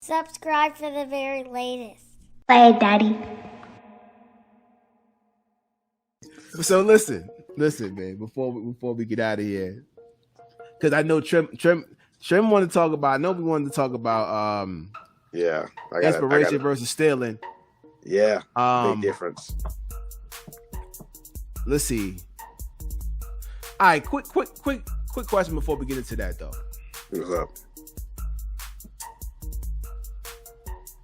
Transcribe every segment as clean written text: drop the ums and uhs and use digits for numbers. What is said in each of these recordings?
Subscribe for the very latest. Play it, Daddy. So listen, man. Before we get out of here, because I know Trim wanted to talk about. I know we wanted to talk about inspiration versus stealing. Yeah, big difference. Let's see. All right, quick question before we get into that though. What's up?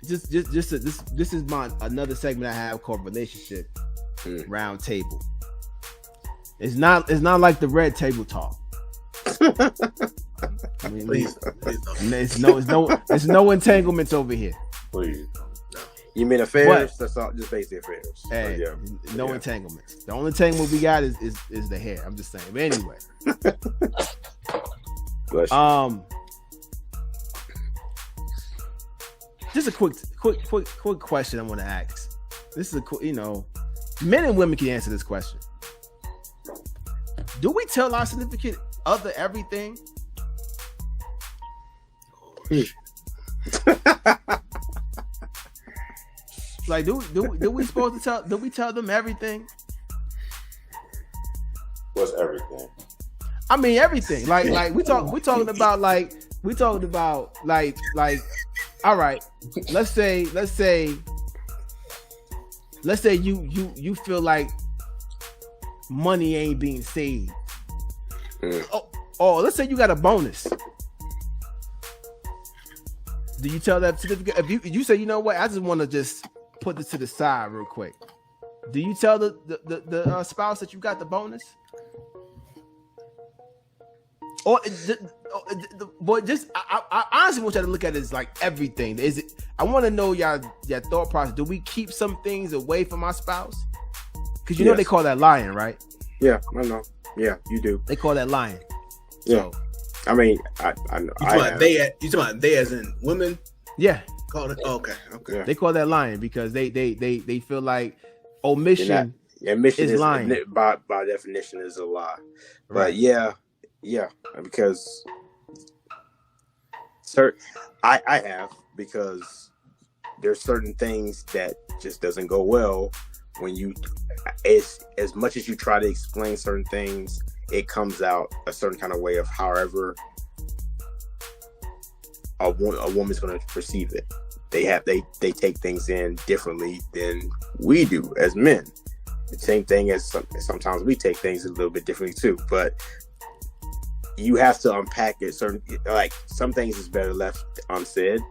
This is my another segment I have called relationship round table. It's not like the red table talk. I mean, Please it's no entanglements over here. Please. You mean affairs? That's all, just basic affairs. Hey, no entanglements. The only entanglement we got is the hair. I'm just saying. But anyway. Just a quick question I want to ask. This is men and women can answer this question. Do we tell our significant other everything? Like, do we supposed to tell? Do we tell them everything? What's everything? I mean everything. Like we talking about all right. Let's say you feel like money ain't being saved. Oh, let's say you got a bonus. Do you tell that significant? If you say, you know what, I just want to just put this to the side real quick. Do you tell the spouse that you got the bonus? Or I honestly want you to look at it as like everything. Is it? I want to know your thought process. Do we keep some things away from our spouse? Because you know they call that lying, right? Yeah, I know. Yeah, you do. They call that lying. Yeah. So, I mean, I know. You talking about they as in women? Yeah. Call it. Okay. Yeah. They call that lying because they feel like omission is lying. By definition is a lie. Right. But yeah, because I have, because there's certain things that just doesn't go well when you, as much as you try to explain certain things, it comes out a certain kind of way of however a woman's going to perceive it. They take things in differently than we do as men. The same thing as sometimes we take things a little bit differently too, but you have to unpack it. Certain, like, some things is better left unsaid,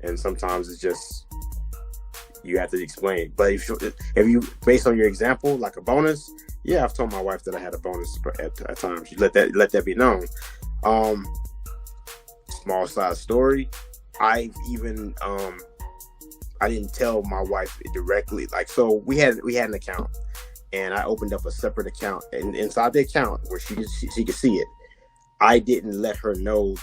and sometimes it's just you have to explain. But if you based on your example, like a bonus, yeah, I've told my wife that I had a bonus at times. You let that be known. Small size story. I even I didn't tell my wife directly. Like, so we had an account, and I opened up a separate account, and inside the account where she could see it, I didn't let her know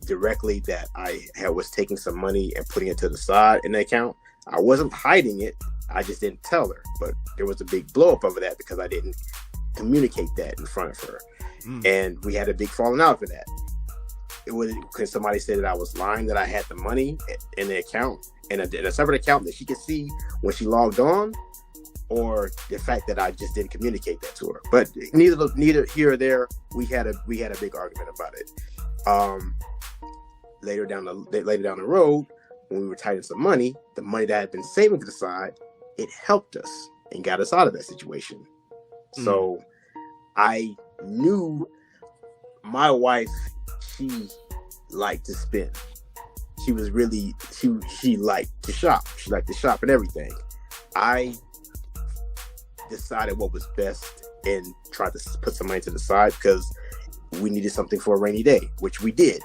directly that I was taking some money and putting it to the side in the account. I wasn't hiding it. I just didn't tell her. But there was a big blow up over that because I didn't communicate that in front of her. And we had a big falling out for that. It was because somebody said that I was lying, that I had the money in the account, in a separate account that she could see when she logged on, or the fact that I just didn't communicate that to her. But neither here or there. We had a big argument about it. Later down the road, when we were tightening some money, the money that I had been saving to the side, it helped us and got us out of that situation. So I knew my wife, she liked to spend. She was really, she liked to shop. She liked to shop and everything. I decided what was best and tried to put some money to the side because we needed something for a rainy day, which we did.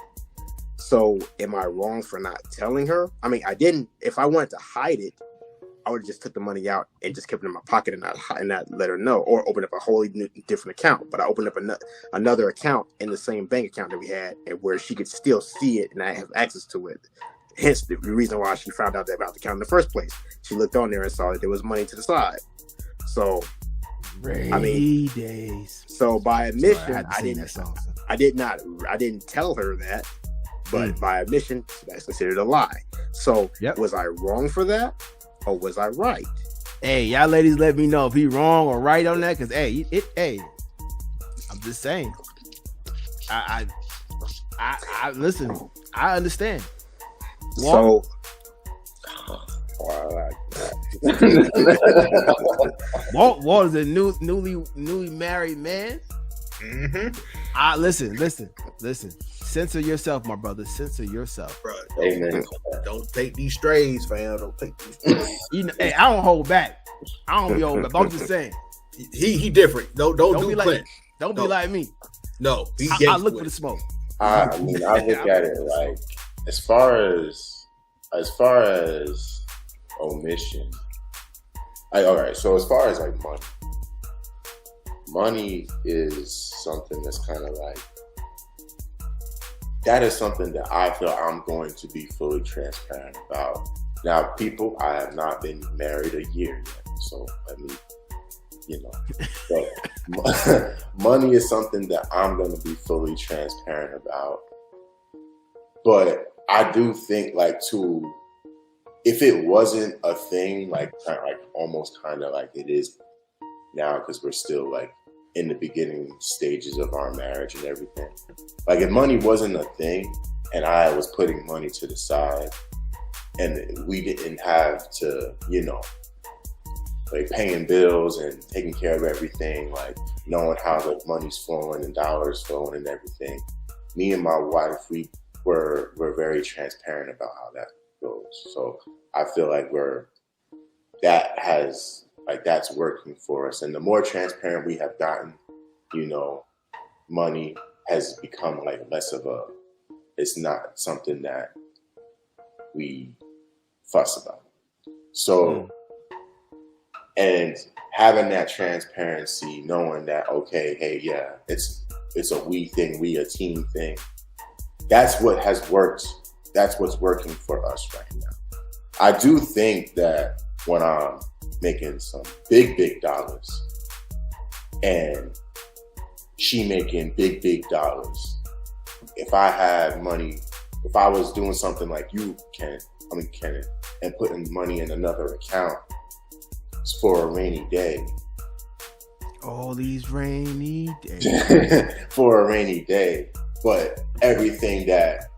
So am I wrong for not telling her? I mean, I didn't. If I wanted to hide it, I would have just took the money out and just kept it in my pocket and not let her know, or open up a wholly different account. But I opened up another account in the same bank account that we had, and where she could still see it and I have access to it. Hence the reason why she found out about the account in the first place. She looked on there and saw that there was money to the side. So, days. So by admission, I didn't tell her that, But by admission, that's considered a lie. So was I wrong for that, or was I right? Hey, y'all ladies, let me know if he wrong or right on that. Cause hey, I'm just saying. I listen. I understand. So. Walt is a newly married man. Listen. Censor yourself, my brother. Censor yourself, bro. Amen. Don't take these strays, fam. Don't take these strays. Hey, I don't hold back. I don't be holding back. I'm just saying. He different. Don't be like. Don't be like me. No, I look for the smoke. I mean, I look at it like as far as omission. All right. So as far as like money is something that's kind of like, that is something that I feel I'm going to be fully transparent about. Now, people, I have not been married a year yet, so I mean, but money is something that I'm going to be fully transparent about. But I do think, like, if it wasn't a thing, like almost kind of like it is now, because we're still like in the beginning stages of our marriage and everything. Like, if money wasn't a thing and I was putting money to the side and we didn't have to, like paying bills and taking care of everything, like knowing how the money's flowing and dollars flowing and everything, me and my wife, we're very transparent about how that goes. So I feel like that's working for us. And the more transparent we have gotten, money has become like less of it's not something that we fuss about. So, and having that transparency, knowing that, okay, hey, yeah, it's a we thing, we a team thing. That's what has worked. That's what's working for us right now. I do think that when I'm making some big dollars and she making big dollars, if I had money, if I was doing something like you, Kenneth, and putting money in another account for a rainy day. All these rainy days. For a rainy day. But everything that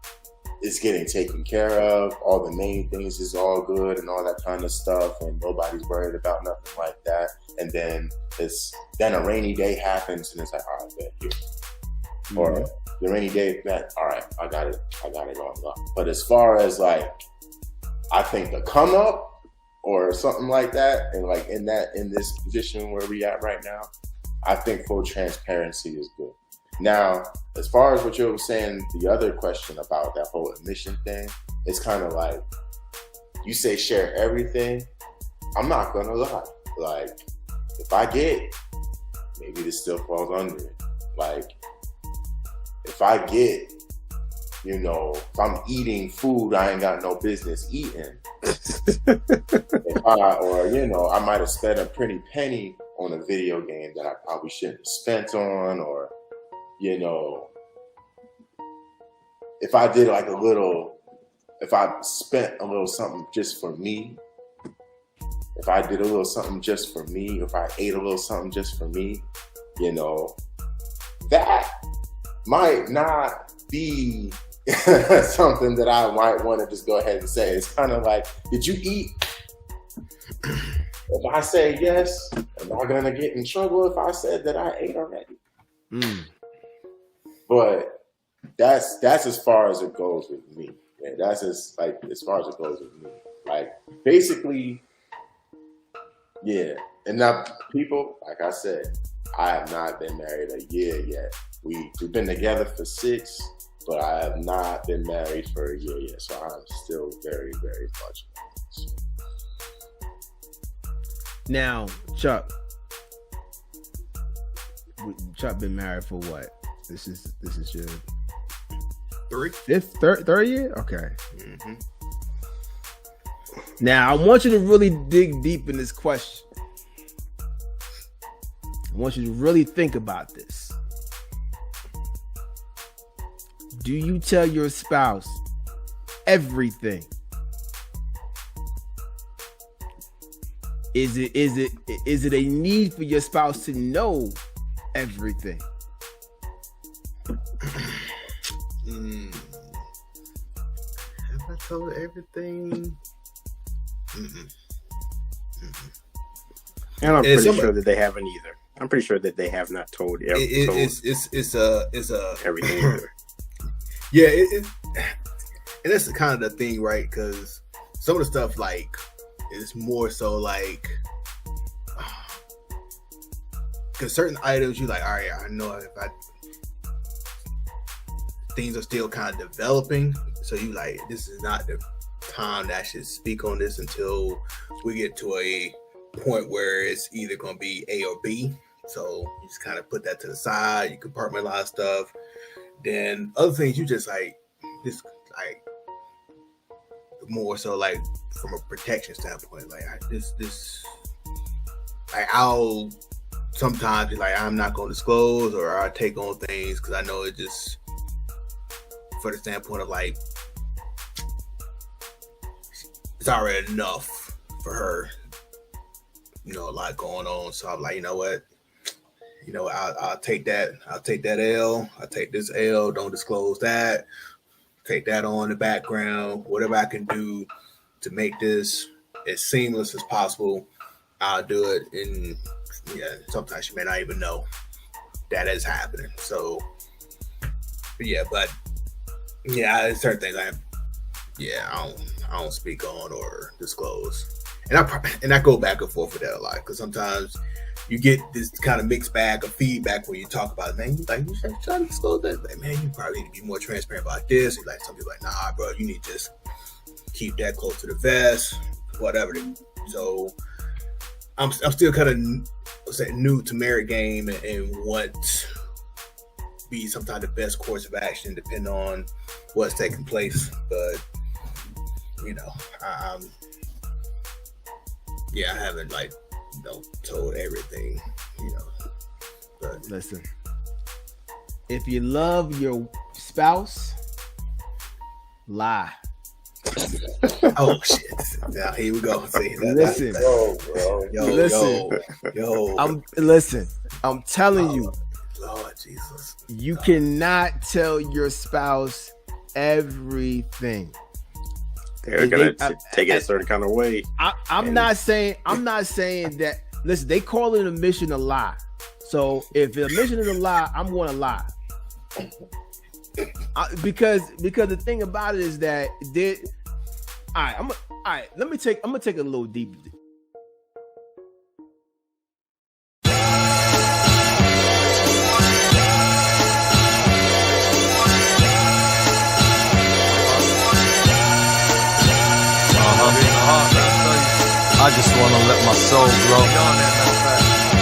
is getting taken care of, all the main things is all good and all that kind of stuff, and nobody's worried about nothing like that. And then a rainy day happens and it's like, all right, bet here. Mm-hmm. Or the rainy day, all right, I got it on. But as far as like, I think the come up or something like that, and like in this position where we at right now, I think full transparency is good. Now, as far as what you were saying, the other question about that whole admission thing, it's kind of like, you say share everything. I'm not going to lie. Like, if I get, maybe this still falls under it. Like, if I get, if I'm eating food I ain't got no business eating, I might have spent a pretty penny on a video game that I probably shouldn't have spent on, or if I did if I spent a little something just for me, if I did a little something just for me, if I ate a little something just for me, that might not be something that I might want to just go ahead and say. It's kind of like, did you eat? If I say yes, am I going to get in trouble if I said that I ate already? But that's as far as it goes with me. Yeah, that's as far as it goes with me. Like, basically, yeah. And now, people, like I said, I have not been married a year yet. We've been together for 6, but I have not been married for a year yet. So I'm still very, very much. Now, Chuck been married for what? This is your 3rd year? Okay. Mm-hmm. Now, I want you to really dig deep in this question. I want you to really think about this. Do you tell your spouse everything? Is it a need for your spouse to know everything? Have I told everything? And I'm pretty sure that they haven't either. I'm pretty sure that they have not told everything. It's a everything either. Yeah, and that's kind of the thing, right? Because some of the stuff like is more so like, because certain items you like, all right, I know if things are still kind of developing, so you like, this is not the time that I should speak on this until we get to a point where it's either going to be A or B. So you just kind of put that to the side. You compartmentalize stuff. Then other things you just like this, like more so like from a protection standpoint, like I'll sometimes be like, I'm not going to disclose, or I'll take on things because I know it just for the standpoint of like it's already enough for her, a lot going on. So I'm like, you know what? I'll take that. I'll take that L. I'll take this L. Don't disclose that. Take that on the background. Whatever I can do to make this as seamless as possible, I'll do it. And sometimes you may not even know that is happening. So, there's certain things I don't speak on or disclose. And I go back and forth with that a lot because sometimes you get this kind of mixed bag of feedback when you talk about it. Man, you should try to disclose that. Like, man, you probably need to be more transparent about this. Like some people like, nah, bro, you need to just keep that close to the vest, whatever. So I'm still kind of new to married game and what be sometimes the best course of action depending on what's taking place. But I haven't told everything, but listen, if you love your spouse, lie. Oh shit! Now here we go. See, listen, I'm telling you, Lord Jesus, you cannot tell your spouse everything. They're gonna take it a certain kind of way. I'm not saying that. Listen, they call it a mission to lie. So if the mission is a lie, I'm going to lie. Because the thing about it is that I'm gonna take a little deeper. I just wanna let my soul glow.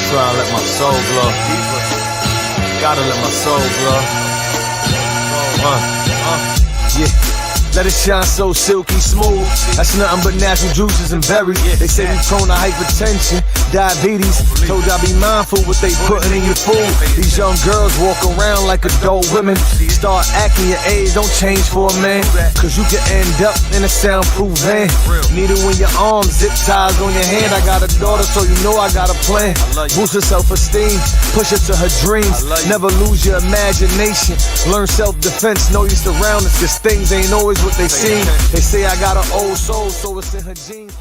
Try and let my soul glow. Gotta let my soul glow. Yeah. Let it shine so silky smooth. That's nothing but natural juices and berries. They say we prone to hypertension, diabetes. Told y'all be mindful what they putting in your food. These young girls walk around like adult women. Start acting your age, don't change for a man. Cause you can end up in a soundproof van. Needle in your arm, zip ties on your hand. I got a daughter, so you know I got a plan. Boost her self-esteem, push her to her dreams. Never lose your imagination. Learn self-defense, know your surroundings. Cause things ain't always what they seem. They say I got an old soul, so it's in her genes.